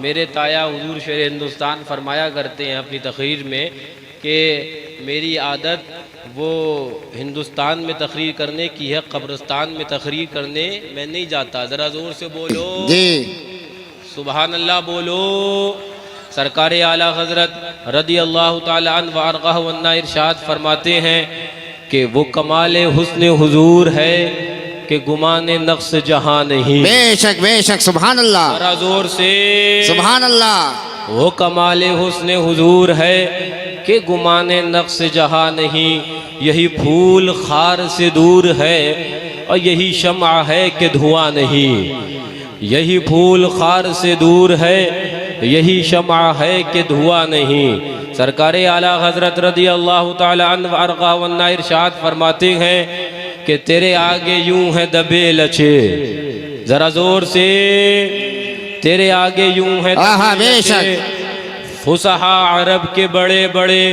میرے تایا حضور شیر ہندوستان فرمایا کرتے ہیں اپنی تقریر میں کہ میری عادت وہ ہندوستان میں تقریر کرنے کی ہے، قبرستان میں تقریر کرنے میں نہیں جاتا۔ ذرا زور سے بولو جی سبحان اللہ بولو۔ سرکار اعلیٰ حضرت رضی اللہ تعالیٰ عنہ وارضاہ عنہ ارشاد فرماتے ہیں کہ وہ کمال حسن حضور ہے کہ گمان نقص جہاں نہیں۔ بے شک سبحان اللہ، ذرا زور سے سبحان اللہ۔ وہ کمال حسن حضور ہے کہ گمان نقص جہاں نہیں۔ یہی پھول خار سے دور ہے اور یہی شمع ہے کہ دھواں نہیں۔ یہی پھول خار سے دور ہے، یہی شمع ہے کہ دھواں نہیں۔ سرکار اعلیٰ حضرت رضی اللہ تعالیٰ عنہ وارضاہ عنہ ارشاد فرماتے ہیں کہ تیرے آگے یوں ہے دبے لچے، ذرا زور سے، تیرے آگے یوں ہے آہا دبے بے لچے، شک، فصحا عرب کے بڑے بڑے،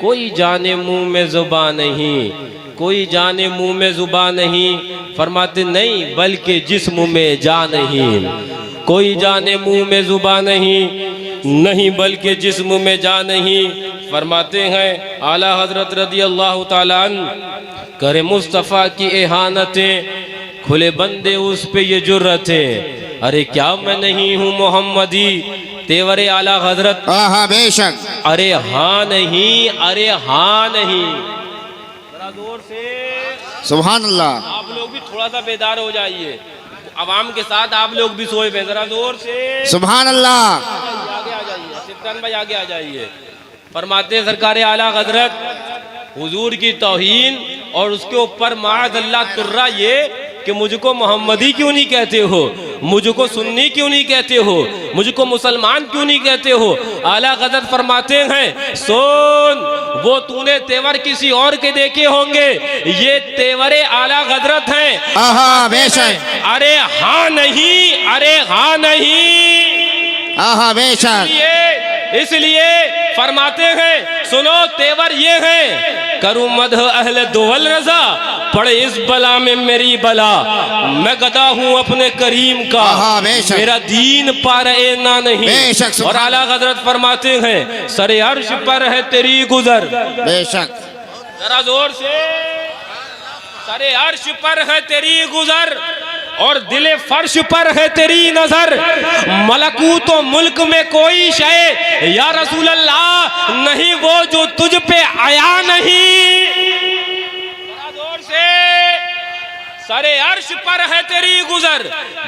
کوئی جانے منہ میں زبان نہیں، کوئی جانے منہ میں زبان نہیں۔ فرماتے نہیں بلکہ جسم میں جان نہیں، کوئی جانے منہ میں زبان نہیں بلکہ جسم میں جان نہیں۔ فرماتے ہیں اعلیٰ حضرت رضی اللہ تعالیٰ عنہ کرے مصطفیٰ کی احانتیں، کھلے بندے اس پہ یہ جرتیں، ارے کیا میں نہیں ہوں محمدی، تیور اعلیٰ حضرت، آہا بے شک، ارے ہاں نہیں، ارے ہاں نہیں۔ ذرا زور سے سبحان اللہ، آپ لوگ بھی تھوڑا سا بیدار ہو جائیے، عوام کے ساتھ آپ لوگ بھی سوئے پہ، ذرا زور سے سبحان اللہ۔ آگے آ جائیے، سلطان بھائی آگے آ جائیے۔ فرماتے ہیں سرکار اعلیٰ حضرت حضور کی توہین اور اس کے اوپر معاذ اللہ ترہ یہ کہ مجھ کو محمدی کیوں نہیں کہتے ہو، مجھ کو سنی کیوں نہیں کہتے ہو، مجھ کو مسلمان کیوں نہیں کہتے ہو۔ اعلیٰ حضرت فرماتے ہیں سن، وہ تو نے تیور کسی اور کے دیکھے ہوں گے، یہ تیور اعلیٰ حضرت ہیں۔ آہا بے شک، ارے ہاں نہیں، ارے ہاں نہیں۔ آہا بے شک، اس لیے فرماتے ہیں سنو تیور یہ ہیں، کروں مدح اہل دول رضا، پڑے اس بلا میں میری بلا، میں گدا ہوں اپنے کریم کا، آہا بے شک، میرا دین پارے نہ بے نہیں۔ شک، اور اعلیٰ حضرت فرماتے ہیں سر عرش پر ہے تیری گزر، بے شک، ذرا زور سے، سر عرش پر ہے تیری گزر اور دل فرش پر ہے تیری نظر، ملکوت و ملک میں کوئی شے یا رسول اللہ نہیں وہ جو تجھ پہ آیا نہیں۔ ذرا زور سے، سر عرش پر ہے تیری گزر،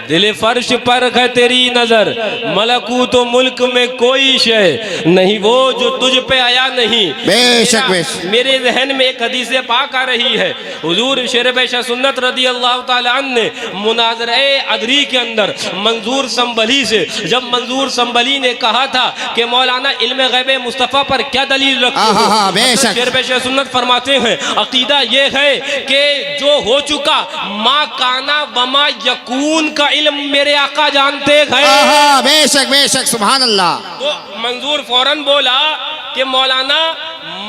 دل فرش پر ہے تیری نظر، ملکوت و ملک میں کوئی شے نہیں وہ جو تجھ پہ آیا نہیں۔ بے شک، بے شک، میرے ذہن میں ایک حدیث پاک آ رہی ہے، حضور شیر پیشہ سنت رضی اللہ تعالیٰ عنہ نے مناظرہ ادری کے اندر منظور سنبھلی سے، جب منظور سنبھلی نے کہا تھا کہ مولانا علم غیب مصطفیٰ پر کیا دلیل رکھتے ہو، بے شک، شیر پیشہ سنت فرماتے ہیں عقیدہ یہ ہے کہ جو ہو چکا ما کانا وما یکون کا علم میرے آقا جانتے ہیں۔ آہا بے شک، سبحان اللہ۔ تو منظور فوراً بولا کہ مولانا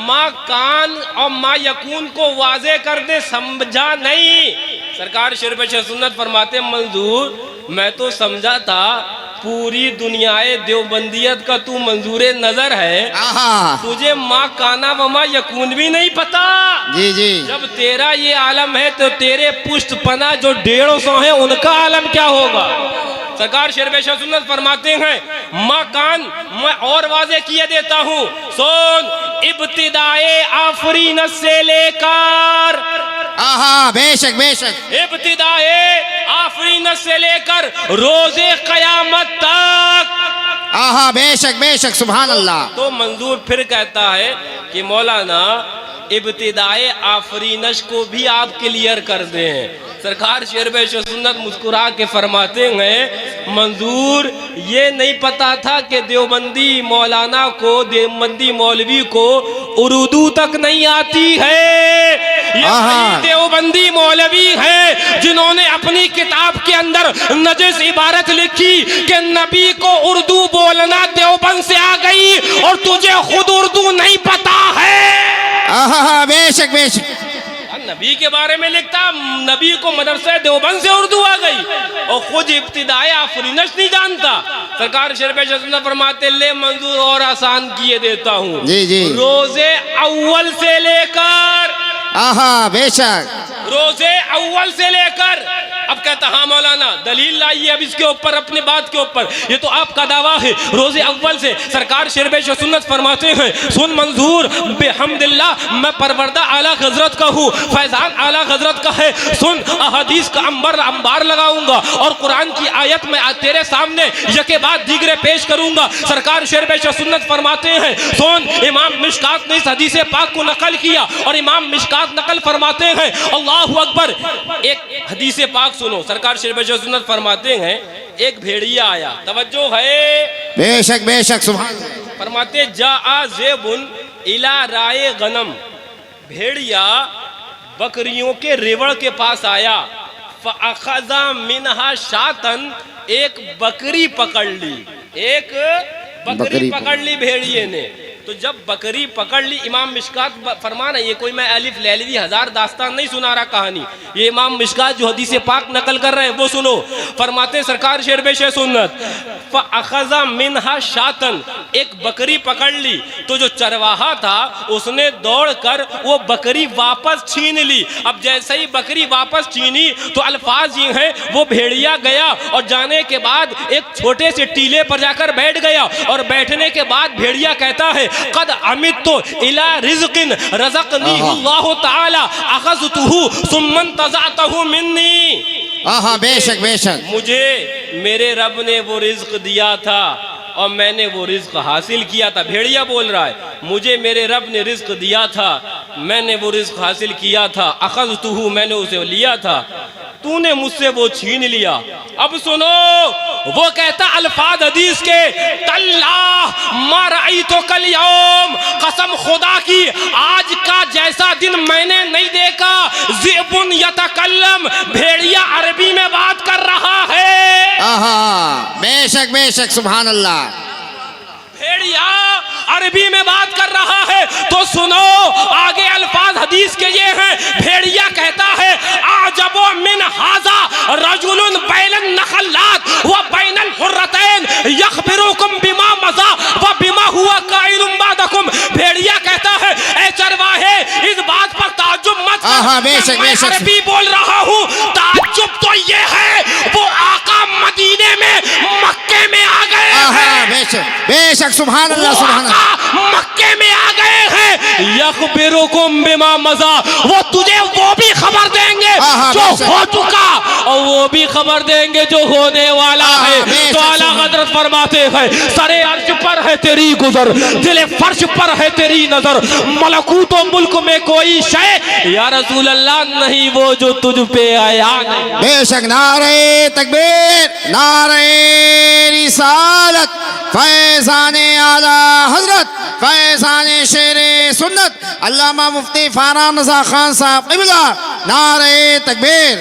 ما کان اور ما یکون کو واضح کر دے، سمجھا نہیں۔ سرکار شیر پیشہ سنت فرماتے ہیں منظور میں تو سمجھا تھا پوری دنیا دیوبندیت کا تو منظور نظر ہے، آہا تجھے ما کانا وما یکون بھی نہیں پتا۔ جی جی، جب تیرا یہ عالم ہے تو تیرے پشت پناہ جو 150 ہیں ان کا عالم کیا ہوگا۔ سرکار شیر پیشہ سنت فرماتے ہیں ما کان میں اور واضح کیے دیتا ہوں، سن ابتدائے آفرینت سے لے کر، آہا بے شک، ابتدائے آفرینت سے لے کر روز قیامت تک، آہا بے شک، سبحان اللہ۔ تو منظور پھر کہتا ہے کہ مولانا ابتدائے آفرینش کو بھی آپ کلیئر کر دیں۔ سرکار شیر پیشہ سنت مسکرا کے فرماتے ہیں منظور یہ نہیں پتا تھا کہ دیوبندی مولانا کو، دیوبندی مولوی کو اردو تک نہیں آتی ہے۔ یہ دیوبندی مولوی ہے جنہوں نے اپنی کتاب کے اندر نجس عبارت لکھی کہ نبی کو اردو بولنا دیوبند سے آ گئی اور تجھے خود اردو نہیں پتا ہے۔ آہا بے شک، نبی کے بارے میں لکھتا، نبی کو مدرسہ دیوبند سے اردو آ گئی اور خود ابتدائی آفرینش نہیں جانتا۔ سرکار شرف سنت فرماتے لے منظور اور آسان کیے دیتا ہوں، جی جی روزے اول سے لے کر، آہا بے شک، روزے اول سے لے کر، اب کہتا ہاں مولانا دلیل لائیے اب اس کے اوپر، اپنے بات کے اوپر، یہ تو آپ کا دعویٰ ہے روزے اول سے۔ سرکار شربیش سنت فرماتے ہیں سن منظور بحمداللہ میں پروردہ اعلیٰ حضرت کا ہوں، فیضان اعلیٰ حضرت کا ہے، سن احادیث کا انبار لگاؤں گا اور قرآن کی آیت میں تیرے سامنے یکے بعد دیگرے پیش کروں گا۔ سرکار شربیش سنت فرماتے ہیں سن امام مشکات نے اس حدیث پاک کو نقل کیا اور امام مشکات نقل فرماتے ہیں اللہ اکبر، ایک حدیث پاک سنو، سرکار شربیش سنت فرماتے ہیں ایک بھیڑیا آیا، توجہ ہے، بے شک سبحان اللہ، فرماتے جاء زیبن الی رائے غنم، بھیڑیا بکریوں کے ریوڑ کے پاس آیا، فَأَخَذَ مِنْهَا شَاتًا، ایک بکری پکڑ لی، ایک بکری پکڑ لی بھیڑیے نے۔ تو جب بکری پکڑ لی، امام مشکات فرمانا، یہ کوئی میں الف لیلوی ہزار داستان نہیں سنا رہا کہانی، یہ امام مشکات جو حدیث پاک نقل کر رہے ہیں وہ سنو، فرماتے سرکار شربیش سنت فَأَخَذَ مِنْهَا شَاتًا، ایک بکری پکڑ لی، تو جو چرواہا تھا اس نے دوڑ کر وہ بکری واپس چھین لی۔ اب جیسے ہی بکری واپس چھینی تو الفاظ یہ ہیں، وہ بھیڑیا گیا اور جانے کے بعد ایک چھوٹے سے ٹیلے پر جا کر بیٹھ گیا، اور بیٹھنے کے بعد بھیڑیا کہتا ہے قد عمدت الى رزق رزقنیہ اللہ تعالی اخذتہ ثم انتزعتہ منی، آہا بے شک، مجھے میرے رب نے وہ رزق دیا تھا اور میں نے وہ رزق حاصل کیا تھا۔ بھیڑیا بول رہا ہے مجھے میرے رب نے رزق دیا تھا، میں نے وہ رزق حاصل کیا تھا، اخذتہ میں نے اسے لیا تھا، تو نے مجھ سے وہ چھین لیا۔ اب سنو وہ کہتا الفاظ حدیث کے تاللہ ما رأیتک الیوم، قسم خدا کی آج کا جیسا دن میں نے نہیں دیکھا، ذئب یتکلم، بھیڑیا عربی میں بات کر رہا ہے، آہا بے شک سبحان اللہ، بھیڑیا عربی میں بات کر رہا ہے۔ تو سنو آگے الفاظ حدیث کے یہ ہیں، بھیڑیا کہتا ہے اعجب من ھذا رجل بین النخلات وبین الحرتین یخبرکم بما مضی وبما هو قائل بعدکم، بھیڑیا کہتا ہے اے چرواہے اس بات پر تعجب مت آہا بے شک میں عربی بول رہا ہوں، تعجب تو یہ ہے وہ آقا مدینے میں مکے میں آ گئے آہا بے شک سبحان اللہ، سبحان اللہ، مکے میں آ گئے ہیں، یخبرکم بما مضی، وہ تجھے وہ بھی خبر دیں گے جو ہو چکا اور وہ بھی خبر دیں گے جو ہونے والا ہے۔ تو اعلیٰ حضرت فرماتے ہیں سر عرش پر ہے تیری گزر، دل فرش پر ہے تیری نظر، ملکوت و ملک میں کوئی شے یا رسول اللہ نہیں وہ جو تجھ پہ آیا نہیں۔ بے شک، نعرہ تکبیر، نعرہ رسالت، فیضان اعلیٰ حضرت، فیضان شیر سنت علامہ مفتی فاران رضا خان صاحب قبلہ، نعرہ تکبیر۔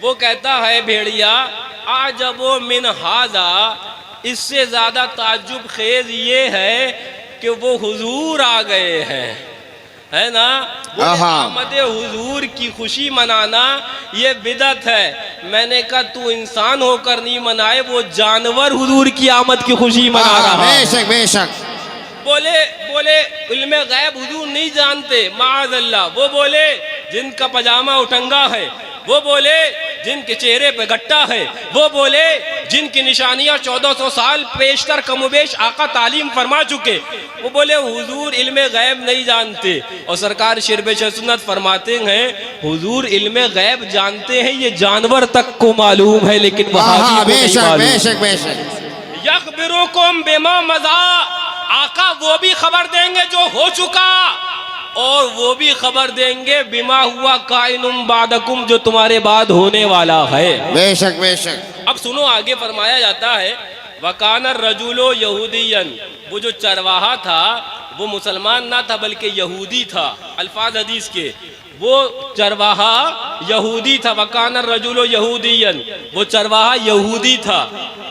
وہ کہتا ہے بھیڑیا اعجب من ھذا، اس سے زیادہ تعجب خیز یہ ہے کہ وہ حضور آ گئے ہیں، ہے نا، آمد حضور کی خوشی منانا یہ بدعت ہے۔ میں نے کہا تو انسان ہو کر نہیں منائے، وہ جانور حضور کی آمد کی خوشی منا رہا ہے۔ بے شک بولے علم غیب حضور نہیں جانتے معاذ اللہ، وہ بولے جن کا پجامہ اٹنگا ہے، وہ بولے جن کے چہرے پہ گٹا ہے، وہ بولے جن کی نشانیاں 1400 سال پیشتر کم و بیش آقا تعلیم فرما چکے، وہ بولے حضور علم غیب نہیں جانتے۔ اور سرکار شربیش سنت فرماتے ہیں حضور علم غیب جانتے ہیں، یہ جانور تک کو معلوم ہے لیکن وہابی کو نہیں معلوم۔ بے شک، یخبرکم بما مضی، آقا وہ بھی خبر دیں گے جو ہو چکا اور وہ بھی خبر دیں گے بما ہوا قائن بعدکم، جو تمہارے بعد ہونے والا ہے۔ بے شک۔ اب سنو آگے فرمایا جاتا ہے وَكَانَ الرَّجُلُ يَهُودِيًّا، وہ جو چرواہا تھا وہ مسلمان نہ تھا بلکہ یہودی تھا، الفاظ حدیث کے، وہ چرواہا یہودی تھا، وَكَانَ الرَّجُلُ يَهُودِيًّا، وہ چرواہا یہودی تھا۔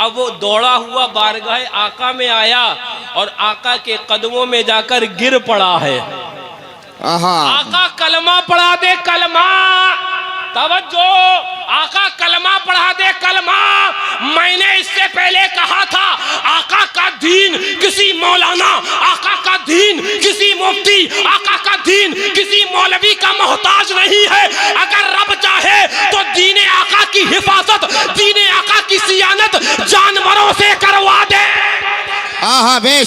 اب وہ دوڑا ہوا بارگاہ آقا میں آیا اور آقا کے قدموں میں جا کر گر پڑا ہے۔ آہا آقا کلمہ پڑھا دے کلمہ، توجہ، آقا کلمہ پڑھا دے کلمہ۔ میں نے اس سے پہلے کہا تھا آقا کا دین کسی مولانا، آقا کا دین کسی مفتی، آقا کا دین کسی مولوی کا محتاج نہیں ہے۔ اگر رب چاہے تو دین آقا کی حفاظت، دین آقا کی صیانت جانوروں سے کروا دے۔ آہا بے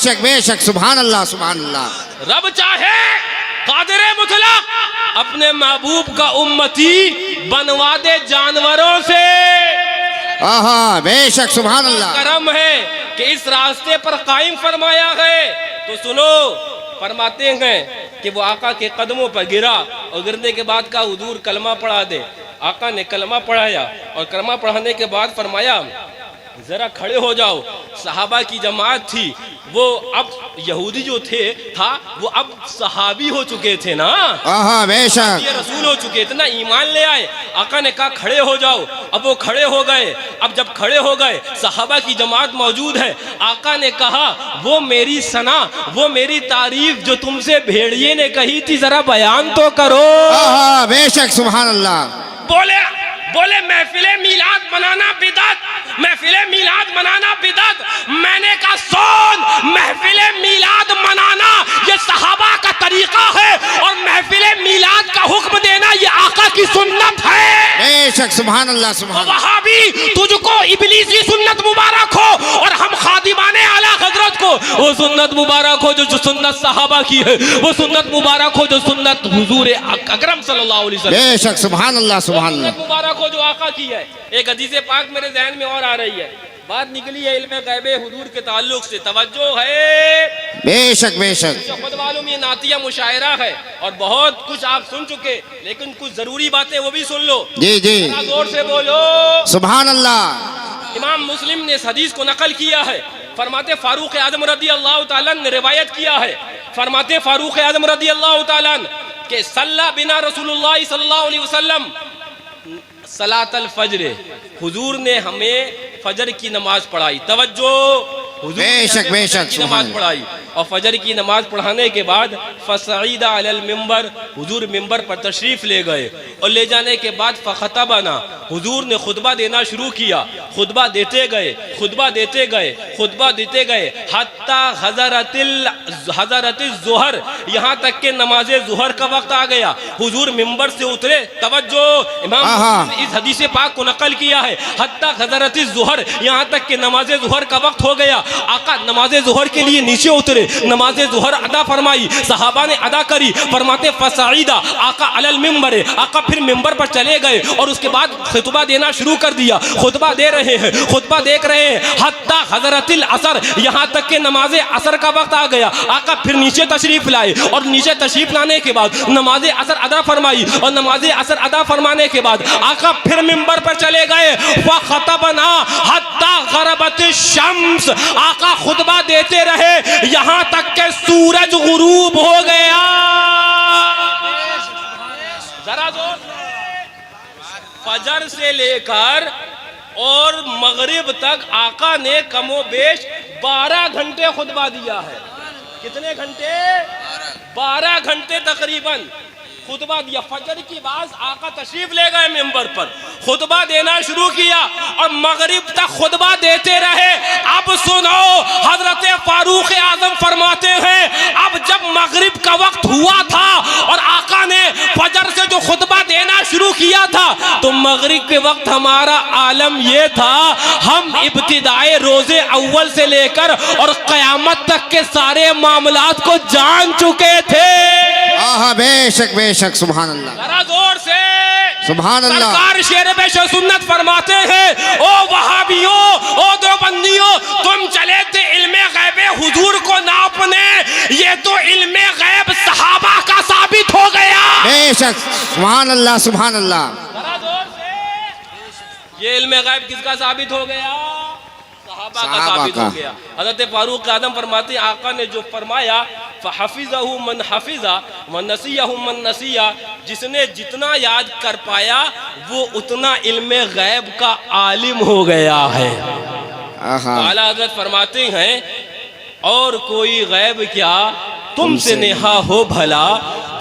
شک سبحان اللہ سبحان اللہ۔ رب چاہے قادر مطلق اپنے محبوب کا امتی بنوا دے جانوروں سے۔ آہا بے شک سبحان اللہ۔ کرم ہے کہ اس راستے پر قائم فرمایا ہے۔ تو سنو، فرماتے ہیں کہ وہ آقا کے قدموں پر گرا اور گرنے کے بعد کہا حضور کلمہ پڑھا دے۔ آقا نے کلمہ پڑھایا اور کلمہ پڑھانے کے بعد فرمایا ذرا کھڑے ہو جاؤ۔ صحابہ کی جماعت تھی، وہ اب یہودی جو تھا وہ اب صحابی ہو چکے تھے نا، آہا بے شک یہ رسول ہو چکے تھے نا، ایمان لے آئے۔ آقا نے کہا کھڑے ہو جاؤ، اب وہ کھڑے ہو گئے۔ اب جب کھڑے ہو گئے صحابہ کی جماعت موجود ہے، آقا نے کہا وہ میری ثنا، وہ میری تعریف جو تم سے بھیڑیے نے کہی تھی ذرا بیان تو کرو۔ آہا بے شک سبحان اللہ۔ بولے محفل میلاد منانا بدعت، محفل میلاد منانا بدعت۔ میں نے کہا سون، محفل میلاد منانا یہ صحابہ کا طریقہ ہے اور محفل میلاد کا حکم دینا یہ آقا کی سنت ہے۔ بے شک سبحان اللہ سبحان اللہ۔ وہاں بھی تجھ کو ابلیسی سنت مبارک ہو اور ہم خادمان اعلیٰ حضرت کو وہ سنت مبارک ہو جو سنت صحابہ کی ہے، وہ سنت مبارک ہو جو سنت حضور اکرم صلی اللہ علیہ وسلم، بے شک سبحان اللہ سبحان اللہ۔ سنت مبارک ہو جو آقا کی ہے۔ ایک حدیث پاک میرے ذہن میں اور آ رہی ہے، بات نکلی ہے علم غیب حضور کے تعلق سے، توجہ ہے۔ بے شک بے شک خود معلوم یہ نعتیہ مشاعرہ ہے اور بہت کچھ آپ سن چکے، لیکن کچھ ضروری باتیں وہ بھی سن لو، جی جی ذرا زور سے بولو۔ سبحان اللہ۔ امام مسلم نے اس حدیث کو نقل کیا ہے، فرماتے فاروق اعظم رضی اللہ تعالیٰ نے روایت کیا ہے، فرماتے فاروق اعظم رضی اللہ تعالیٰ کہ صلی بنا رسول اللہ صلی اللہ علیہ وسلم صلاۃ الفجر، حضور نے ہمیں فجر کی نماز پڑھائی، توجہ، حضور بے شک بے شک کی سبحان نماز اللہ۔ پڑھائی اور فجر کی نماز پڑھانے کے بعد فصعید علی المنبر، حضور ممبر پر تشریف لے گئے اور لے جانے کے بعد فخطبنا، حضور نے خطبہ دینا شروع کیا، خطبہ دیتے گئے، خطبہ دیتے گئے، خطبہ دیتے گئے حتیٰ حضرت الظہر، یہاں تک کہ نماز ظہر کا وقت آ گیا، حضور ممبر سے اترے، توجہ، امام اس حدیث پاک کو نقل کیا ہے، حتیٰ حضرت الظہر، یہاں تک کہ نماز ظہر کا وقت ہو گیا، آقا نماز ظہر کے لیے نیچے اترے، نماز ظہر ادا فرمائی، صحابہ نے ادا کری، فرماتے فصعیدہ، آقا علی المنبر، آقا پھر ممبر پر چلے گئے اور اس کے بعد خطبہ دینا شروع کر دیا، خطبہ دے رہے ہیں، خطبہ دیکھ رہے ہیں، حتیٰ حضرت العصر، یہاں تک کہ نماز عصر کا وقت آ گیا، آقا پھر نیچے تشریف لائے اور نیچے تشریف لانے کے بعد نماز عصر ادا فرمائی اور نماز عصر ادا فرمانے کے بعد آقا پھر ممبر پر چلے گئے، فخطبنا حتیٰ غربت الشمس، آقا خطبہ دیتے رہے یہاں تک کہ سورج غروب ہو گیا۔ ذرا زور فجر سے لے کر اور مغرب تک آقا نے کم و بیش 12 گھنٹے خطبہ دیا ہے۔ کتنے گھنٹے؟ 12 گھنٹے تقریباً خطبہ دیا۔ فجر کی بعد آقا تشریف لے گئے ممبر پر، خطبہ دینا شروع کیا اور مغرب تک خطبہ دیتے رہے۔ اب سنو، حضرت فاروق اعظم فرماتے ہیں اب جب مغرب کا وقت ہوا تھا اور آقا نے فجر سے جو خطبہ دینا شروع کیا تھا تو مغرب کے وقت ہمارا عالم یہ تھا، ہم ابتدائے روزے اول سے لے کر اور قیامت تک کے سارے معاملات کو جان چکے تھے۔ آہا بے شک سبحان اللہ۔ ذرا زور سے سبحان اللہ۔ سرکار شیر پیش سنت فرماتے ہیں او وہابیوں، او دیوبندیوں، تم چلے تھے علم غیب حضور کو ناپنے، یہ تو علم غیب صحابہ کا ثابت ہو گیا۔ بے شک سبحان اللہ سبحان اللہ۔ ذرا زور سے یہ علم غیب کس کا ثابت ہو گیا؟ صحابہ کا ثابت ہو گیا۔ حضرت فاروق اعظم فرماتے ہیں آقا نے جو فرمایا فحفظہ من حفظہ ونسیہ من نسیہ، جس نے جتنا یاد کر پایا وہ اتنا علم غیب کا عالم ہو گیا ہے۔ اعلیٰ حضرت فرماتے ہیں اور کوئی غیب کیا تم سے نہا ہو بھلا،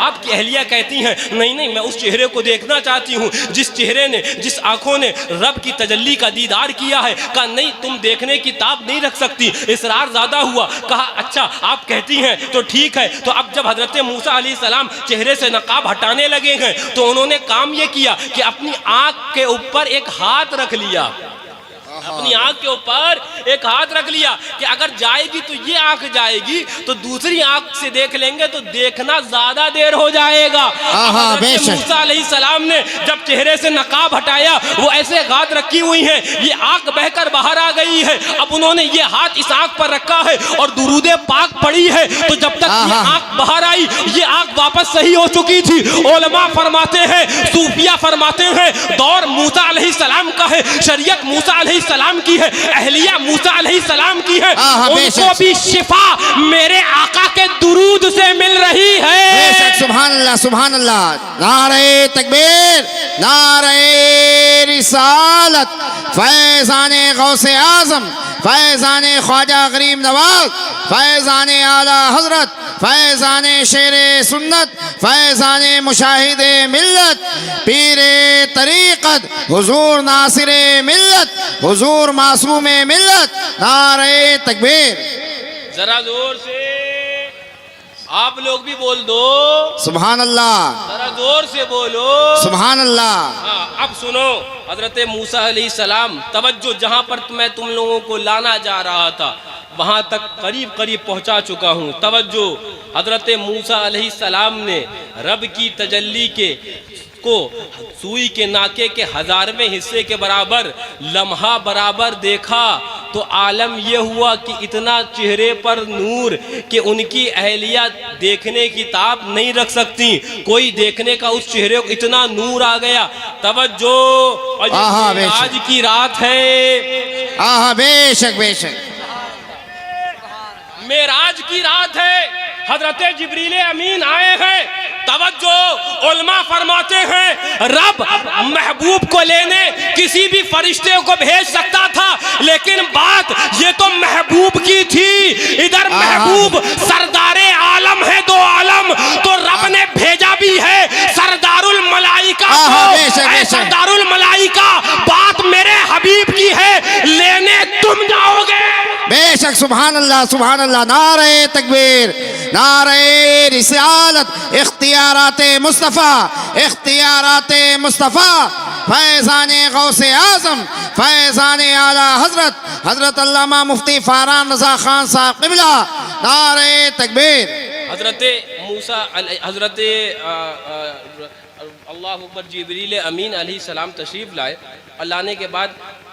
آپ کی اہلیہ کہتی ہیں نہیں نہیں میں اس چہرے کو دیکھنا چاہتی ہوں جس چہرے نے جس آنکھوں نے رب کی تجلی کا دیدار کیا ہے. کہا نہیں تم دیکھنے کی تاب نہیں رکھ سکتی. اصرار زیادہ ہوا. کہا اچھا آپ کہتی ہیں تو ٹھیک ہے. تو اب جب حضرت موسیٰ علیہ السلام چہرے سے نقاب ہٹانے لگے ہیں تو انہوں نے کام یہ کیا کہ اپنی آنکھ کے اوپر ایک ہاتھ رکھ لیا. اپنی آنکھ کے اوپر ایک ہاتھ رکھ لیا کہ اگر جائے گی تو یہ آنکھ جائے گی تو دوسری آنکھ سے دیکھ لیں گے تو دیکھنا زیادہ دیر ہو جائے گا. حضرت موسیٰ علیہ السلام نے جب چہرے سے نقاب ہٹایا وہ ایسے ہاتھ رکھی ہوئی ہیں یہ آنکھ بہ کر باہر آ گئی ہے. اب انہوں نے یہ ہاتھ اس آنکھ پر رکھا ہے اور درود پاک پڑھی ہے تو جب تک یہ آنکھ باہر آئی یہ آنکھ واپس صحیح ہو چکی تھی. علماء فرماتے ہیں صوفیہ فرماتے ہیں دور موسیٰ علیہ السلام کا ہے, شریعت موسیٰ علیہ السلام کی ہے, اہلیہ موسیٰ علیہ السلام کی ہے. ان کو بھی شفا میرے آقا کے درود سے مل رہی ہے. بے شک سبحان اللہ سبحان اللہ. نعرہ تکبیر, نعرہ رسالت, فیضان غوث اعظم, فیضان خواجہ غریب نواز, فیضان اعلی حضرت, فیضان شیر سنت, فیضان مشاہد ملت, پیر طریقت, حضور ناصر ملت, حضور معصوم ملت. نعرہ تکبیر. ذرا زور سے آپ لوگ بھی بول دو سبحان اللہ, ذرا زور سے بولو سبحان اللہ. اب سنو حضرت موسیٰ علیہ السلام, توجہ, جہاں پر میں تم لوگوں کو لانا جا رہا تھا وہاں تک قریب قریب پہنچا چکا ہوں. توجہ, حضرت موسیٰ علیہ السلام نے رب کی تجلی کے کو سوئی کے ناکے کے 1000ویں حصے کے برابر لمحہ برابر دیکھا تو عالم یہ ہوا کہ اتنا چہرے پر نور کہ ان کی اہلیہ دیکھنے کی تاب نہیں رکھ سکتی. کوئی دیکھنے کا اس چہرے کو اتنا نور آ گیا. توجہ, آج کی رات ہے. بے شک بے شک معراج کی رات ہے. حضرت جبریل امین آئے ہیں. توجہ, علماء فرماتے ہیں رب محبوب کو لینے کسی بھی فرشتے کو بھیج سکتا تھا لیکن بات یہ تو محبوب کی تھی. ادھر محبوب سردار عالم ہے, دو عالم, تو رب نے بھیجا بھی ہے سردار الملائکہ کو. اے سردار الملائکہ, بات میرے حبیب کی ہے, لینے تم جاؤ گے. بے شک سبحان اللہ سبحان اللہ. نعرہ تکبیر, نعرہ رسالت, اختیارات مصطفیٰ, اختیارات مصطفیٰ, فیضان غوث اعظم, فیضان اعلی حضرت, حضرت علامہ مفتی فاران رضا خان صاحب قبلہ. نعرہ تکبیر. حضرت موسیٰ حضرت اللہ اکبر جبریل امین علیہ السلام تشریف لائے. لانے کے بعد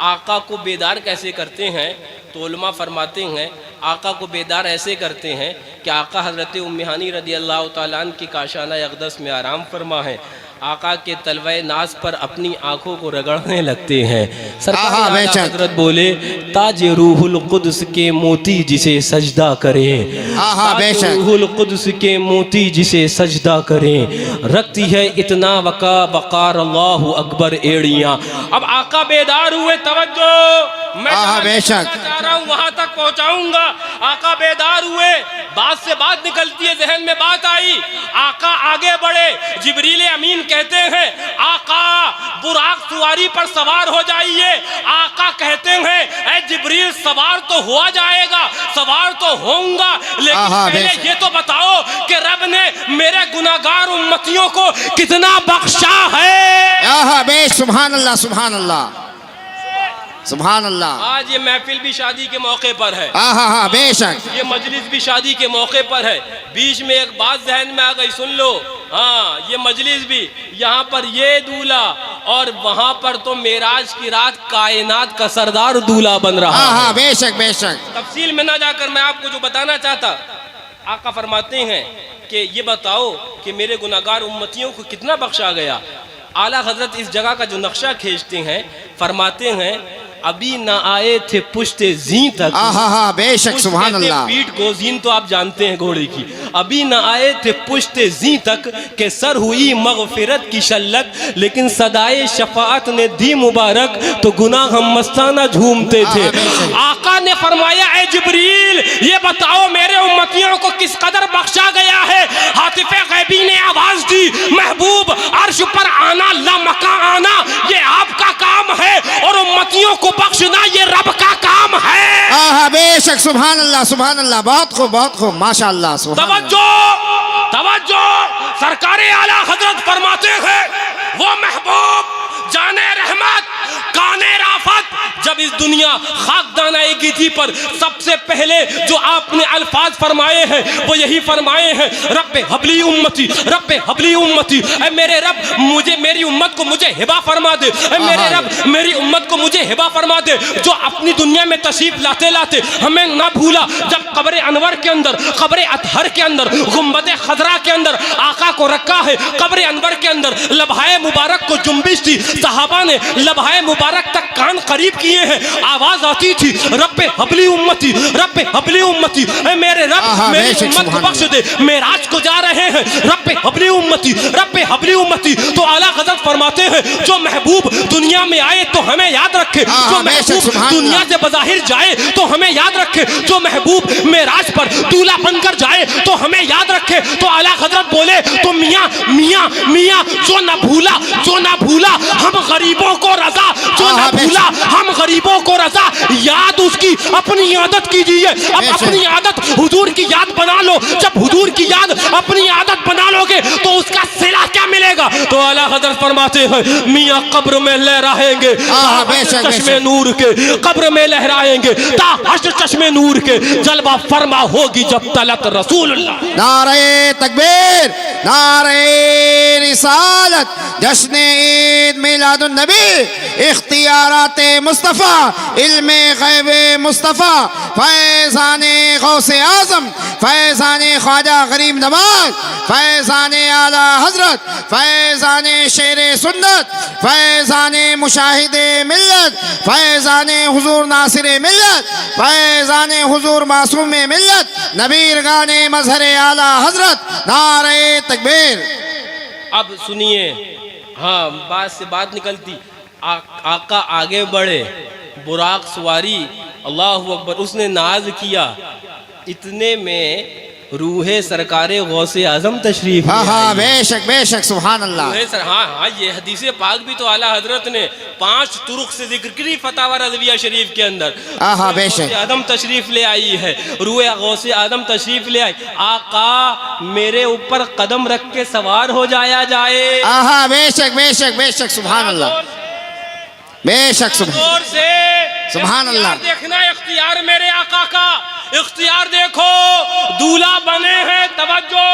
آقا کو بیدار کیسے کرتے ہیں تو علماء فرماتے ہیں آقا کو بیدار ایسے کرتے ہیں کہ آقا حضرت ام ہانی رضی اللہ تعالیٰ عنہ کی کاشانہ اقدس میں آرام فرما ہے. آقا کے تلوہ ناز پر اپنی آنکھوں کو رگڑنے لگتے ہیں. سرکار حضرت بولے تاج روح القدس کے موتی جسے سجدہ کریں, تاج روح القدس کے موتی جسے سجدہ کریں, رکھتی ہے اتنا وقار اللہ اکبر ایڑیاں. اب آقا بیدار ہوئے. توجہ, میں چاہ رہا ہوں وہاں تک پہنچاؤں گا. آقا بیدار ہوئے, بات سے بات نکلتی ہے, ذہن میں بات آئی. آقا آگے بڑھے. جبریل امین کہتے ہیں آقا براق سواری پر سوار ہو جائیے. آقا کہتے ہیں اے جبریل سوار تو ہوا جائے گا, سوار تو ہوں گا, لیکن پہلے یہ تو بتاؤ کہ رب نے میرے گناہگار امتیوں کو کتنا بخشا ہے. بے سبحان اللہ سبحان اللہ سبحان اللہ. آج یہ محفل بھی شادی کے موقع پر ہے. بے شک یہ مجلس بھی شادی کے موقع پر ہے. بیچ میں ایک بات ذہن میں آ گئی, سن لو. یہ مجلس بھی, یہاں پر یہ دولہا اور وہاں پر تو معراج کی رات کائنات کا سردار دولہا بن رہا ہے. بے شک بے شک. تفصیل میں نہ جا کر میں آپ کو جو بتانا چاہتا, آقا فرماتے ہیں کہ یہ بتاؤ کہ میرے گناہگار امتیوں کو کتنا بخشا گیا. اعلیٰ حضرت اس جگہ کا جو نقشہ کھینچتے ہیں فرماتے ہیں ابھی نہ آئے تھے پشت زین تک. بے شک سبحان اللہ. پیٹ گوزین تو آپ جانتے ہیں گھوڑے کی. ابھی نہ آئے تھے پشت زین تک کہ سر ہوئی مغفرت کی شلت, لیکن صدائے شفاعت نے دی مبارک تو گناہ ہم مستانہ جھومتے تھے. آقا نے فرمایا اے جبریل تمثیل، یہ بتاؤ میرے امتیوں کو کس قدر بخشا گیا ہے۔ ہاتف غیبی نے آواز دی، محبوب عرش پر آنا، لامکاں آنا یہ آپ کا کام ہے، اور امتیوں کو بخشنا یہ رب کا کام ہے۔ آہا بے شک، سبحان اللہ سبحان اللہ، بہت خوب بہت خوب، ماشاءاللہ سبحان اللہ۔ توجہ توجہ، سرکار اعلیٰ حضرت فرماتے ہیں وہ محبوب جان رحمت کان رافت جب اس دنیا خاکدان آئے گی پر سب سے پہلے جو آپ نے الفاظ فرمائے ہیں وہ یہی فرمائے ہیں، رب حبلی امتی، رب حبلی امتی، اے میرے رب مجھے میری امت کو مجھے ہبہ فرما دے، اے میرے رب میری امت کو مجھے ہبہ فرما دے۔ جو اپنی دنیا میں تشریف لاتے لاتے ہمیں نہ بھولا، جب قبر انور کے اندر، قبر اطہر کے اندر، گنبد خضرا کے اندر آقا کو رکھا ہے، قبر انور کے اندر لبہائے مبارک کو جنبش تھی، صحابہ نے لبہائے مبارک تک کان قریب کیے ہیں، آواز آتی تھی رب حبلی امتی، رب حبلی امتی، اے میرے رب میری امت کو بخش دے۔ معراج کو جا رہے ہیں، رب حبلی امتی، رب حبلی امتی، تو اعلیٰ حضرت فرماتے ہیں جو محبوب دنیا میں آئے تو ہمیں یاد رکھے، جو محبوب دنیا سے بظاہر جائے تو ہمیں یاد رکھے، جو محبوب معراج پر دولہا بن کر جائے تو ہمیں یاد رکھے۔ تو اعلیٰ حضرت بولے تو میاں میاں میاں جو نہ بھولا، جو نہ بھولا ہم غریبوں کو رضا، جو نہ بھولا ہم غریبوں کو رضا، یاد اس کی اپنی عادت کیجئے۔ اب اپنی عادت حضور کی یاد بنا لو، جب حضور کی یاد اپنی عادت بنا لو گے تو اس کا صلہ کیا ملے گا؟ تو اعلیٰ حضرت فرماتے ہیں میاں قبر میں لہرائیں گے چشمے نور کے، قبر میں لہرائیں گے تا حشر چشمے نور کے، جلوہ فرما ہوگی جب طلعت رسول اللہ۔ نعرہ تکبیر، نعرہ رسالت، جشن عید میلاد النبی، اختیارات مصطفیٰ، علم غیب مصطفیٰ، فیضان غوث اعظم، فیضان خواجہ غریب نواز، فیضان اعلیٰ حضرت، فیضان شیر سنت، فیضان مشاہد ملت، فیضان حضور ناصر ملت، فیضان حضور معصوم ملت، نبیرگان مظہر اعلیٰ حضرت، نعرہ تکبیر۔ اب سنیے، ہاں بات سے بات نکلتی، آقا آگے بڑھے، براق سواری، اللہ اکبر، اس نے ناز کیا، اتنے میں روح سرکار غوث اعظم تشریف ہاں ہاں لے آئی۔ بے شک بے شک، سبحان اللہ۔ ہاں یہ حدیث پاک بھی تو اعلیٰ حضرت نے 5 طرق سے ذکر کی فتاوی رضویہ شریف کے اندر۔ ہاں بے شک، غوث اعظم تشریف لے آئی ہے، روح غوث اعظم تشریف لے آئی، آقا میرے اوپر قدم رکھ کے سوار ہو جایا جائے۔ ہاں بے شک بے شک بے شک، سبحان اللہ، بے شک سبحان اللہ۔ دیکھنا اختیار میرے آقا کا، اختیار دیکھو، دولہا بنے ہیں، توجہ،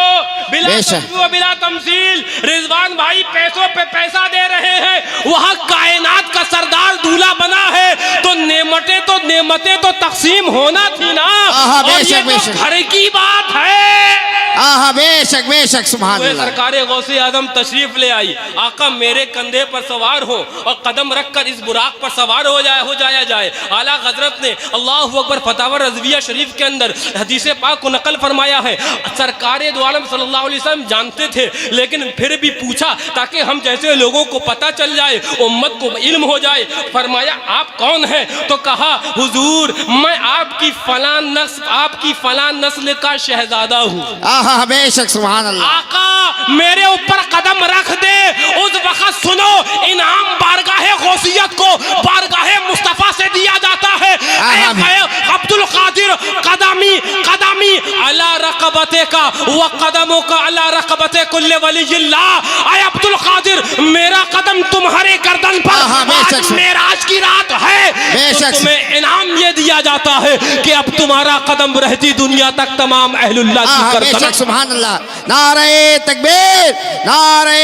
بلا تشبیہ و بلا تمثیل، رضوان بھائی پیسوں پہ پیسہ دے رہے ہیں، وہاں کائنات کا سردار دولہا بنا ہے تو نعمتیں تو تقسیم ہونا تھی نا، اور یہ تو گھر کی بات ہے۔ ہاں بے شک بے شک، سبحان اللہ۔ سرکار غوث اعظم تشریف لے آئی، آقا میرے کندھے پر سوار ہو اور قدم رکھ کر اس براق پر سوار ہو جایا جائے۔ اعلیٰ حضرت نے اللہ اکبر فتاوی رضویہ شریف کے اندر حدیث پاک کو نقل فرمایا ہے، سرکار دو عالم صلی اللہ علیہ وسلم جانتے تھے لیکن پھر بھی پوچھا تاکہ ہم جیسے لوگوں کو پتہ چل جائے، امت کو علم ہو جائے، فرمایا آپ کون ہیں؟ تو کہا حضور میں آپ کی فلاں نسل کا شہزادہ ہوں۔ ہاں بے شک، سبحان اللہ۔ آقا میرے اوپر قدم رکھ دے، اس وقت سنو انعام بارگاہ غوثیت کو بارگاہ مصطفیٰ سے دیا جاتا ہے۔ اے عبد القادر قدمی علی رقبتے کا وقدموں کا علی رقبتے کل ولی اللہ، اے عبد القادر میرا قدم تمہارے گردن پر، آج معراج کی رات ہے، تمہیں انعام یہ دیا جاتا ہے کہ اب تمہارا قدم رہتی دنیا تک تمام اہل اللہ کی گردن۔ سبحان اللہ، نعرہ تکبیر، نعرہ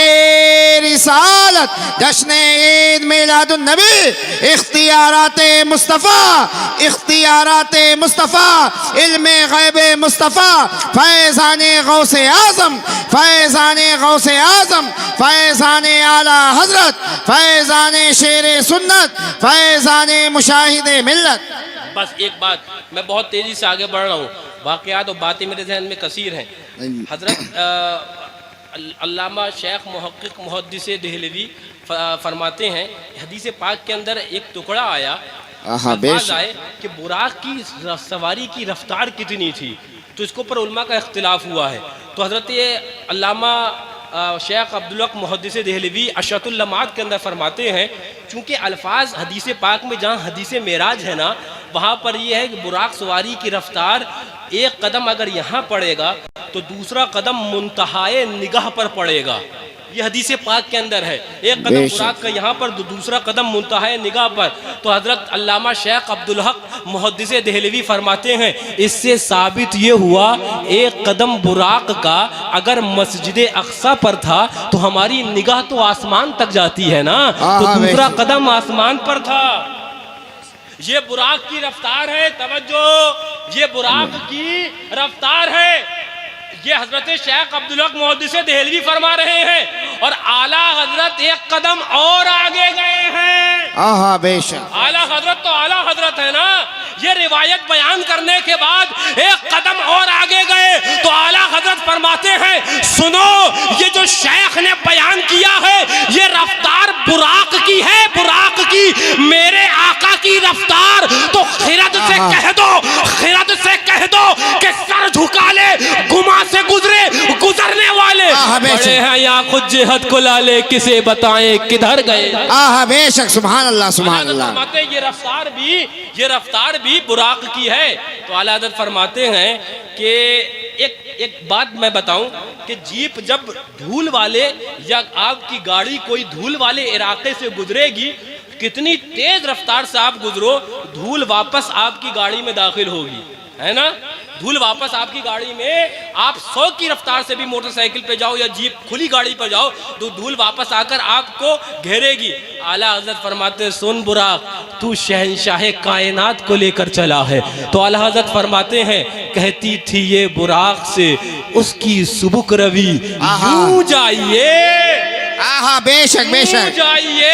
رسالت، جشن عید میلاد النبی، اختیارات مصطفیٰ، اختیارات مصطفیٰ، علم غیب مصطفیٰ، فیضان غوث اعظم، فیضان غوث اعظم، فیضان اعلیٰ حضرت، فیضان شیر سنت، فیضان مشاہد ملت۔ بس ایک بات، میں بہت تیزی سے آگے بڑھ رہا ہوں، واقعات اور باتیں میرے ذہن میں کثیر ہیں۔ حضرت علامہ شیخ محقق محدث دہلوی فرماتے ہیں حدیث پاک کے اندر ایک ٹکڑا آیا آہا، بے الفاظ شک۔ آئے کہ براق کی سواری کی رفتار کتنی تھی، تو اس کے اوپر علماء کا اختلاف ہوا ہے۔ تو حضرت علامہ شیخ عبدالحق محدث دہلوی اشرۃ اللمعات کے اندر فرماتے ہیں، چونکہ الفاظ حدیث پاک میں جہاں حدیث معراج ہے نا، وہاں پر یہ ہے کہ براق سواری کی رفتار ایک قدم اگر یہاں پڑے گا تو دوسرا قدم منتہائے نگاہ پر پڑے گا، یہ حدیث پاک کے اندر ہے، ایک قدم بے شک۔ براق کا یہاں پر دوسرا قدم منتہائے نگاہ پر۔ تو حضرت علامہ شیخ عبدالحق محدث دہلوی فرماتے ہیں اس سے ثابت یہ ہوا ایک قدم براق کا اگر مسجد اقصی پر تھا تو ہماری نگاہ تو آسمان تک جاتی ہے نا، تو آہا، بے دوسرا شک۔ قدم آسمان پر تھا۔ یہ براق کی رفتار ہے، توجہ، یہ براق کی رفتار ہے۔ یہ حضرت شیخ عبدالحق محدث دہلوی فرما رہے ہیں، اور اعلیٰ حضرت ایک قدم اور آگے گئے ہیں۔ آہا، بے شک۔ اعلیٰ حضرت تو اعلیٰ حضرت ہے نا، یہ روایت بیان کرنے کے بعد ایک قدم اور آگے گئے تو اعلیٰ حضرت فرماتے ہیں سنو، یہ جو شیخ نے بیان کیا ہے یہ رفتار براق کی ہے، براق کی، میرے آقا کی رفتار تو خرد سے کہہ دو، خرد سے کہہ دو کہ سر جھکا لے، گما سے گزرے گزرنے والے بڑے ہیں یا خود جہد کو لالے، کسے بتائیں کدھر گئے۔ آہا، بے شک، سبحان اللہ، سبحان اللہ۔ فرماتے ہیں یہ رفتار بھی براق کی ہے۔ تو اعلیٰ حضرت فرماتے ہیں کہ ایک بات میں بتاؤں کہ جیپ جب دھول والے یا آپ کی گاڑی کوئی دھول والے علاقے سے گزرے گی، کتنی تیز رفتار سے آپ گزرو، دھول واپس آپ کی گاڑی میں داخل ہوگی، ہے نا؟ دھول واپس آپ کی گاڑی میں، آپ 100 کی رفتار سے بھی موٹر سائیکل پہ جاؤ یا جیپ کھلی گاڑی پر جاؤ تو دھول واپس آ کر آپ کو گھیرے گی۔ اعلیٰ حضرت فرماتے ہیں سن براق، تو شہنشاہ کائنات کو لے کر چلا ہے۔ تو اعلیٰ حضرت فرماتے ہیں کہتی تھی یہ براق سے اس کی سبک روی، یوں جائیے، آہا، بے شک، بے یوں شک۔ جائیے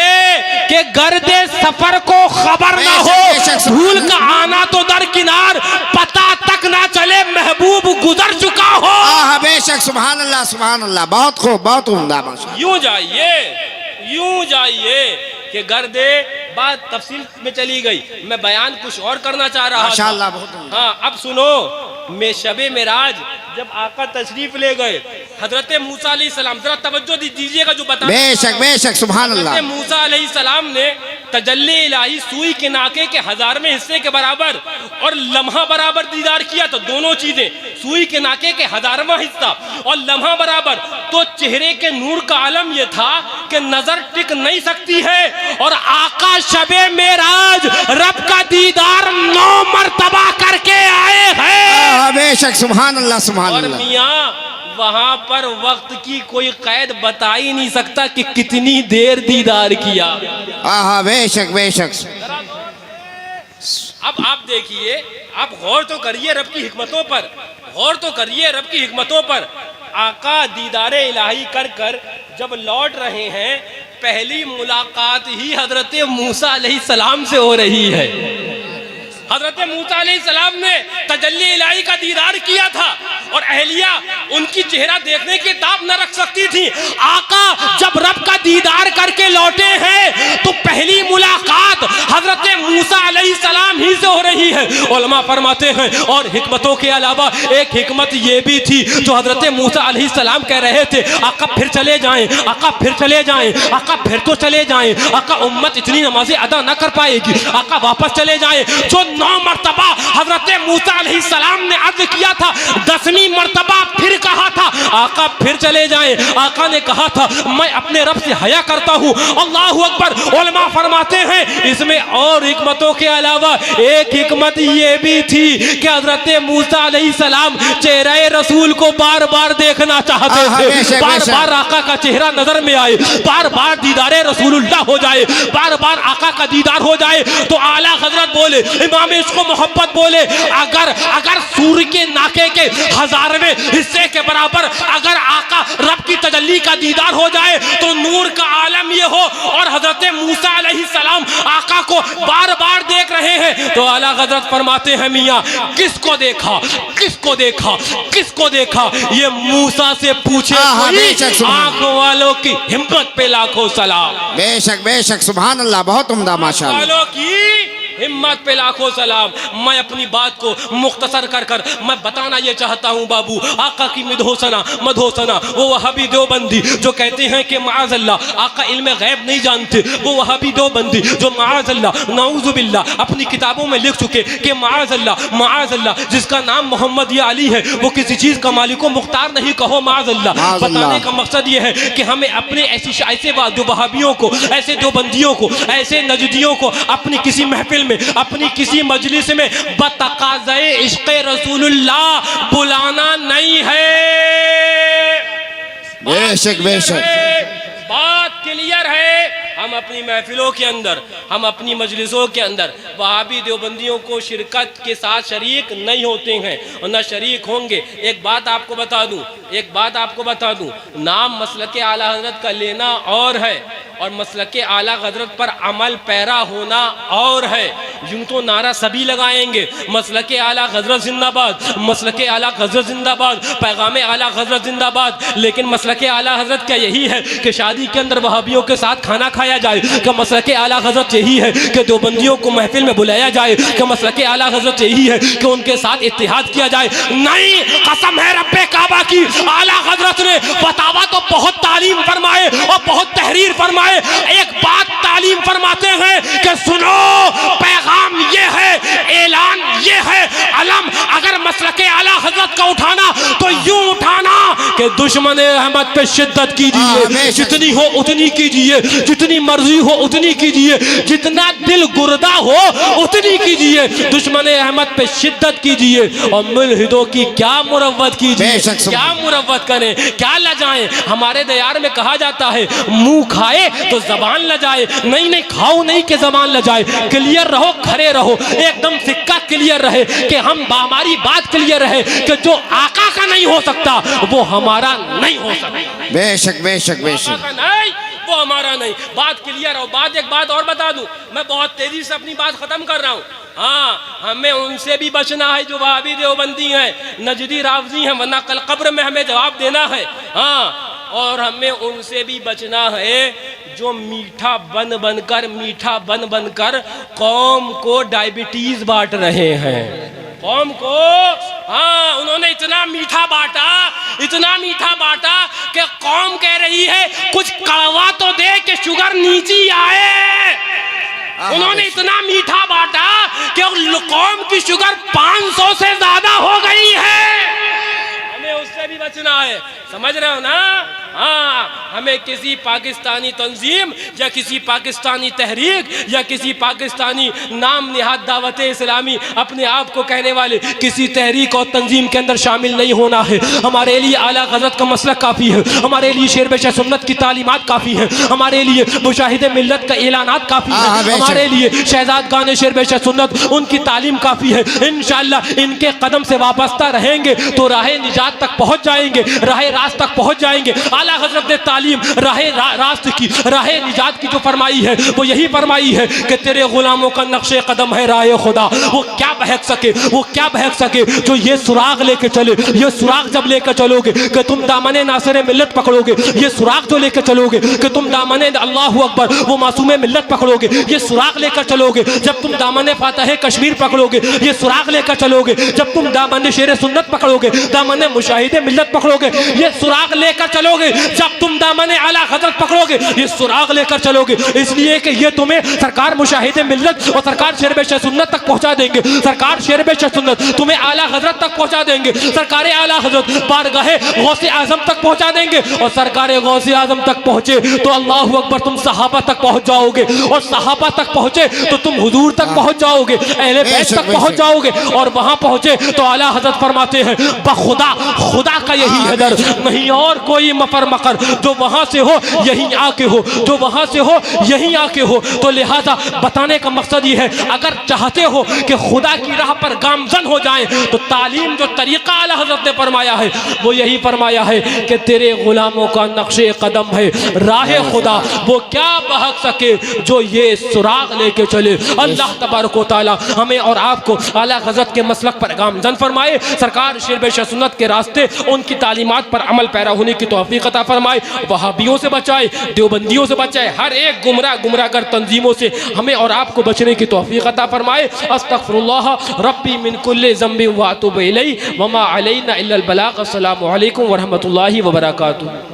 کہ گرد سفر کو خبر نہ بے ہو، شک، دھول کا آنا تو درکنار، پتہ تک نہ چلے محبوب گزر چکا ہو۔ آہا، بے شک، سبحان اللہ، سبحان اللہ، بہت خوب، بہت عمدہ، ماشاءاللہ۔ یوں جائیے، یوں جائیے کہ گرد بات تفصیل میں چلی گئی، میں بیان کچھ اور کرنا چاہ رہا تھا۔ ماشاءاللہ، بہت عمدہ۔ ہاں، اب سنو، میں شب معراج جب آقا تشریف لے گئے، حضرت موسیٰ علیہ السلام، ذرا توجہ دیجئے گا جو بتا، بے شک، بے شک، سبحان اللہ۔ حضرت موسیٰ علیہ السلام نے تجلی الہی سوئی کے ناکے کے 1000ویں حصے کے برابر اور لمحہ برابر دیدار کیا، تو دونوں چیزیں، سوئی کے ناکے کے 1000واں حصہ اور لمحہ برابر، تو چہرے کے نور کا عالم یہ تھا کہ نظر ٹک نہیں سکتی ہے، اور آقا شب معراج رب کا دیدار 9 مرتبہ کر کے آئے ہیں۔ آہا، بے شک، سبحان اللہ، سبحان اور اللہ۔ میاں وہاں پر وقت کی کوئی قید بتا ہی نہیں سکتا کہ کتنی دیر دیدار کیا۔ آہا، بے شک، بے شک۔ اب آپ دیکھیے، آپ غور تو کریے رب کی حکمتوں پر، غور تو کریے رب کی حکمتوں پر۔ آقا دیدار الہی کر کر جب لوٹ رہے ہیں، پہلی ملاقات ہی حضرت موسیٰ علیہ السلام سے ہو رہی ہے۔ حضرت موسیٰ علیہ السلام نے تجلی الہی کا دیدار کیا تھا، اور اہلیہ ان کی چہرہ دیکھنے کی تاب نہ رکھ سکتی تھی۔ آقا جب رب کا دیدار کر کے لوٹے ہیں تو پہلی ملاقات حضرت موسیٰ علیہ السلام ہی سے ہو رہی ہے۔ علماء فرماتے ہیں اور حکمتوں کے علاوہ ایک حکمت یہ بھی تھی جو حضرت موسیٰ علیہ السلام کہہ رہے تھے، آقا پھر چلے جائیں، آقا پھر چلے جائیں، آقا پھر تو چلے جائیں، آقا امت اتنی نمازیں ادا نہ کر پائے گی، آقا واپس چلے جائیں۔ جو 9 مرتبہ حضرت موسیٰ علیہ السلام نے عرض کیا تھا، 10ویں مرتبہ پھر کہا تھا آقا پھر چلے جائیں۔ آقا نے کہا تھا میں اپنے رب سے حیا کرتا ہوں۔ اللہ اکبر۔ علماء فرماتے ہیں اس میں اور حکمتوں کے علاوہ ایک حکمت یہ بھی تھی کہ حضرت موسیٰ علیہ السلام چہرہ رسول کو بار بار دیکھنا چاہتے تھے، بار بار آقا کا چہرہ نظر میں آئے، بار بار دیدار رسول اللہ ہو جائے، بار بار آقا کا دیدار ہو جائے۔ تو اعلیٰ حضرت بولے، امام عشق و محبت بولے، اگر سور کے ناکے کے 1000ویں حصے کے برابر اگر آقا رب کی تجلی کا دیدار ہو جائے تو نور کا عالم یہ ہو، اور حضرت موسیٰ علیہ السلام آقا کو بار بار دیکھ رہے ہیں، تو اعلیٰ حضرت فرماتے ہیں میاں کس کو دیکھا، کس کو دیکھا، کس کو دیکھا؟ یہ موسیٰ سے پوچھے کوئی، آنکھ والوں کی ہمت پہ لاکھوں سلام۔ بے شک، بے شک، سبحان اللہ، بہت عمدہ، ماشاءاللہ۔ والوں کی ہمت پہ لاکھوں سلام. میں اپنی بات کو مختصر کر میں بتانا یہ چاہتا ہوں بابو آقا کی مدھوسنا وہ وہابی دیوبندی جو کہتے ہیں کہ معاذ اللہ آقا علم غیب نہیں جانتے، وہ وہابی دیوبندی جو معاذ اللہ نعوذ باللہ اپنی کتابوں میں لکھ چکے کہ معاذ اللہ جس کا نام محمد یا علی ہے وہ کسی چیز کا مالک و مختار نہیں، کہو معاذ اللہ. بتانے کا مقصد یہ ہے کہ ہمیں اپنے ایسے بات جو وہابیوں کو، ایسے دیوبندیوں کو، ایسے نجدیوں کو اپنی کسی محفل میں، اپنی کسی مجلس میں بتقاضائے عشق رسول اللہ بلانا نہیں ہے. بے شک بے شک بات کلیئر ہے. ہم اپنی محفلوں کے اندر، ہم اپنی مجلسوں کے اندر وہابی دیوبندیوں کو شرکت کے ساتھ شریک نہیں ہوتے ہیں اور نہ شریک ہوں گے. ایک بات آپ کو بتا دوں نام مسلک اعلیٰ حضرت کا لینا اور ہے اور مسلک اعلیٰ حضرت پر عمل پیرا ہونا اور ہے. یوں تو نعرہ سبھی لگائیں گے مسلک اعلیٰ حضرت زندہ باد، مسلک اعلیٰ حضرت زندہ باد، پیغام اعلیٰ حضرت زندہ باد، لیکن مسلک اعلیٰ حضرت کیا یہی ہے کہ شادی کے اندر وہابیوں کے ساتھ کھانا کھایا جائے؟ کہ مسلک اعلیٰ حضرت یہی ہے کہ دیوبندیوں کو محفل میں بلایا جائے؟ کہ مسلک اعلیٰ حضرت یہی ہے کہ ان کے ساتھ اتحاد کیا جائے؟ نہیں، قسم ہے رب کعبہ کی، اعلیٰ حضرت نے فتاویٰ تو بہت تعلیم فرمائے اور بہت تحریر فرمائے. ایک بات تعلیم فرماتے ہیں کہ سنو، پیغام یہ ہے، اعلان یہ ہے، علم اگر مسلک اعلیٰ حضرت کا اٹھانا تو یوں اٹھانا کہ دشمن احمد پہ شدت کیجئے، جتنی ہو اتنی کیجئے، جتنی مرضی ہو اتنی کیجئے، جتنا دل گردہ ہو اتنی کیجئے، دشمن احمد پہ شدت کیجئے اور ملحدوں کی کیا مروت کیجئے، کیا مروت کریں، کیا لجائیں. ہمارے دیار میں کہا جاتا ہے منہ کھائے تو زبان لجائے. نہیں کھاؤ نہیں کہ زبان لجائے. کلیئر رہو، کھڑے رہو، ایک دم سکہ کلیئر رہے کہ ہماری بات کلیئر رہے کہ جو آقا کا نہیں ہو سکتا وہ ہمارا نہیں ہو سکتا. بے شک بے شک بے شک وہ ہمارا نہیں. بات کلیئر ہو. ایک بات اور بتا دوں، میں بہت تیزی سے اپنی بات ختم کر رہا ہوں. ہاں، ہمیں ان سے بھی بچنا ہے جو وہابی دیوبندی ہیں، نجدی رافضی ہیں، ورنہ کل قبر میں ہمیں جواب دینا ہے. ہاں، اور ہمیں ان سے بھی بچنا ہے جو میٹھا بن کر قوم کو ڈائبٹیز بانٹ رہے ہیں. قوم کو ہاں انہوں نے اتنا میٹھا بانٹا کہ قوم کہہ رہی ہے کچھ کڑوا تو دے کہ شوگر نیچی آئے. انہوں نے اتنا میٹھا بانٹا کہ قوم کی شوگر 500 سے زیادہ ہو گئی ہے. ہمیں اس سے بھی بچنا ہے. سمجھ رہے ہو نا؟ ہاں، ہمیں کسی پاکستانی تنظیم یا کسی پاکستانی تحریک یا کسی پاکستانی نام نہاد دعوت اسلامی اپنے آپ کو کہنے والے کسی تحریک اور تنظیم کے اندر شامل نہیں ہونا ہے. ہمارے لیے اعلیٰ حضرت کا مسلک کافی ہے، ہمارے لیے شیر بشر سنت کی تعلیمات کافی ہے، ہمارے لیے مشاہد ملت کا اعلانات کافی ہے، ہمارے لیے شہزاد گان شیر بشر سنت ان کی تعلیم کافی ہے. انشاءاللہ ان کے قدم سے وابستہ رہیں گے تو راہ نجات تک پہنچ جائیں گے، راہ راست تک پہنچ جائیں گے. اعلیٰ حضرت نے تعلیم راہ راست کی، راہ نجات کی جو فرمائی ہے وہ یہی فرمائی ہے کہ تیرے غلاموں کا نقش قدم ہے راہ خدا. وہ کیا بہک سکے جو یہ سراغ لے کے چلے. یہ سراغ جب لے کے چلو گے کہ تم دامن ناصر ملت پکڑو گے، یہ سراغ جو لے کے چلو گے کہ تم دامن اللہ اکبر وہ معصوم ملت پکڑو گے، یہ سراغ لے کر چلو گے جب تم دامن فاتح کشمیر پکڑو گے، یہ سراغ لے کر چلو گے جب تم دامن شیر سنت پکڑو گے، دامن مشاہد ملت پکڑو گے، یہ سراغ لے کر چلو گے جب تم دامن اعلیٰ حضرت پکڑو گے، یہ سراغ لے کر چلو گے. اس لیے کہ یہ تمہیں سرکار مشاہد ملت اور سرکار شیر بشر سنت تک پہنچا دیں گے. سرکار شیر بشر سنت تمہیں اعلیٰ حضرت تک پہنچا دیں گے. سرکار اعلیٰ حضرت بارگاہ غوث اعظم تک پہنچا دیں گے اور سرکار غوث اعظم تک پہنچے تو اللہ اکبر تم صحابہ تک پہنچ جاؤ گے اور صحابہ تک پہنچے تو تم حضور تک پہنچ جاؤ گے، اہل بیت تک پہنچ جاؤ گے اور وہاں پہنچے تو اعلیٰ حضرت فرماتے ہیں بخدا خدا کا یہی ہے در، نہیں اور کوئی مفر مقر، جو وہاں سے ہو یہیں آ کے ہو، جو وہاں سے ہو یہیں آ کے ہو. تو لہٰذا بتانے کا مقصد یہ ہے اگر چاہتے ہو کہ خدا کی راہ پر گامزن ہو جائیں تو تعلیم جو طریقہ اعلیٰ حضرت نے فرمایا ہے وہ یہی فرمایا ہے کہ تیرے غلاموں کا نقش قدم ہے راہ خدا. وہ کیا بہک سکے جو یہ سراغ لے کے چلے. اللہ تبارک و تعالی ہمیں اور آپ کو اعلیٰ حضرت کے مسلک پر گامزن فرمائے. سرکار شیر بشر سنت کے راستے ان کی تعلیمات پر عمل پیرا ہونے کی توفیق عطا فرمائے، وہابیوں سے بچائے، دیوبندیوں سے بچائے، ہر ایک گمراہ گر تنظیموں سے ہمیں اور آپ کو بچنے کی توفیق عطا فرمائے۔ استغفر اللہ ربی من کل ذنب واتوب الیہ وما علینا الا البلاغ۔ السلام علیکم ورحمۃ اللہ وبرکاتہ۔